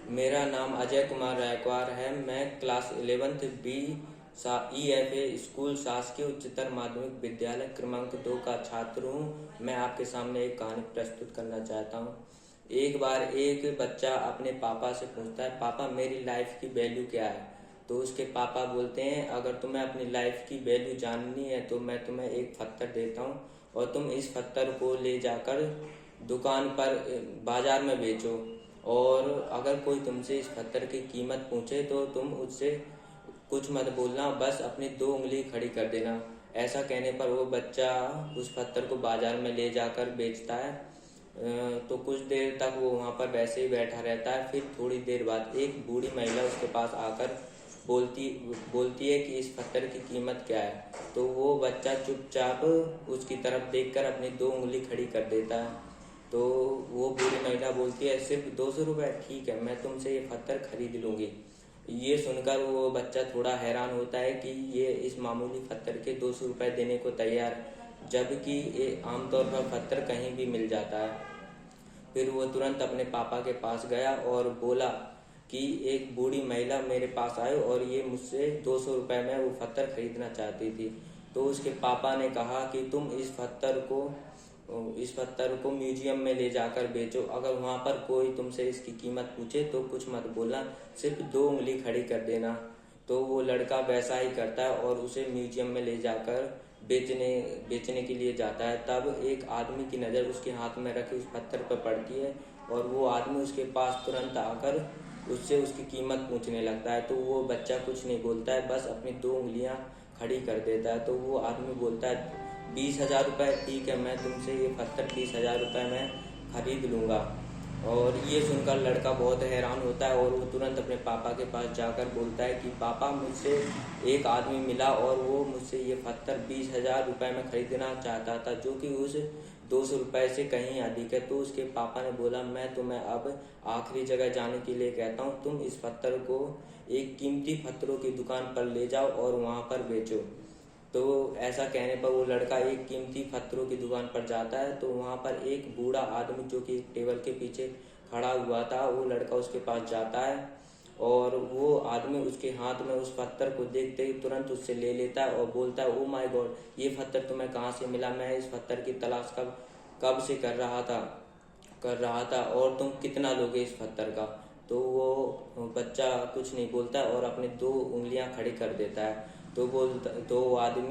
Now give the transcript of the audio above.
मेरा नाम अजय कुमार रायकवार है। मैं class 11th B EFA school शासकीय उच्चतर माध्यमिक विद्यालय क्रमांक 2 का छात्र हूँ। मैं आपके सामने एक कहानी प्रस्तुत करना चाहता हूँ। एक बार एक बच्चा अपने पापा से पूछता है, पापा मेरी लाइफ की वैल्यू क्या है। तो उसके पापा बोलते हैं, अगर तुम्हें अपनी लाइफ की वैल्यू जाननी है तो मैं तुम्हें एक पत्थर देता हूँ और तुम इस पत्थर को ले जाकर दुकान पर बाजार में बेचो, और अगर कोई तुमसे इस पत्थर की कीमत पूछे तो तुम उससे कुछ मत बोलना, बस अपनी 2 उंगली खड़ी कर देना। ऐसा कहने पर वो बच्चा उस पत्थर को बाजार में ले जाकर बेचता है। तो कुछ देर तक वो वहाँ पर वैसे ही बैठा रहता है। फिर थोड़ी देर बाद एक बूढ़ी महिला उसके पास आकर बोलती बोलती है कि इस पत्थर की कीमत क्या है। तो वो बच्चा चुपचाप उसकी तरफ देखकर अपनी 2 उंगली खड़ी कर देता है। तो वो बूढ़ी महिला बोलती है, सिर्फ 200 रुपये, ठीक है, मैं तुमसे ये पत्थर खरीद लूँगी। ये सुनकर वो बच्चा थोड़ा हैरान होता है कि ये इस मामूली पत्थर के 200 रुपये देने को तैयार है, जबकि ये आमतौर पर पत्थर कहीं भी मिल जाता है। फिर वो तुरंत अपने पापा के पास गया और बोला कि एक बूढ़ी महिला मेरे पास आई और ये मुझसे 200 रुपये में वो पत्थर खरीदना चाहती थी। तो उसके पापा ने कहा कि तुम इस पत्थर को म्यूजियम में ले जाकर बेचो। अगर वहाँ पर कोई तुमसे इसकी कीमत पूछे तो कुछ मत बोलना, सिर्फ 2 उंगली खड़ी कर देना। तो वो लड़का वैसा ही करता है और उसे म्यूजियम में ले जाकर बेचने के लिए जाता है। तब एक आदमी की नज़र उसके हाथ में रखे उस पत्थर पर पड़ती है और वो आदमी उसके पास तुरंत आकर उससे उसकी कीमत पूछने लगता है। तो वो बच्चा कुछ नहीं बोलता है, बस अपनी 2 उंगलियां खड़ी कर देता है। तो वो आदमी बोलता है, 20,000 रुपये, ठीक है, मैं तुमसे ये पत्थर 20,000 रुपये में खरीद लूँगा। और ये सुनकर लड़का बहुत हैरान होता है और वो तुरंत अपने पापा के पास जाकर बोलता है कि पापा, मुझसे एक आदमी मिला और वो मुझसे ये पत्थर 20,000 रुपये में खरीदना चाहता था, जो कि उस 200 रुपये से कहीं अधिक है। तो उसके पापा ने बोला, मैं तुम्हें अब आखिरी जगह जाने के लिए कहता हूँ, तुम इस पत्थर को एक कीमती पत्थरों की दुकान पर ले जाओ और वहाँ पर बेचो। तो ऐसा कहने पर वो लड़का एक कीमती पत्थरों की दुकान पर जाता है। तो वहाँ पर एक बूढ़ा आदमी जो कि एक टेबल के पीछे खड़ा हुआ था, वो लड़का उसके पास जाता है और वो आदमी उसके हाथ में उस पत्थर को देखते ही तुरंत उससे ले लेता है और बोलता है, ओ माय गॉड, ये पत्थर तुम्हें कहाँ से मिला? मैं इस पत्थर की तलाश कब से कर रहा था और तुम कितना लोगे इस पत्थर का? तो वो बच्चा कुछ नहीं बोलता और अपनी 2 उंगलियां खड़ी कर देता है। तो आदमी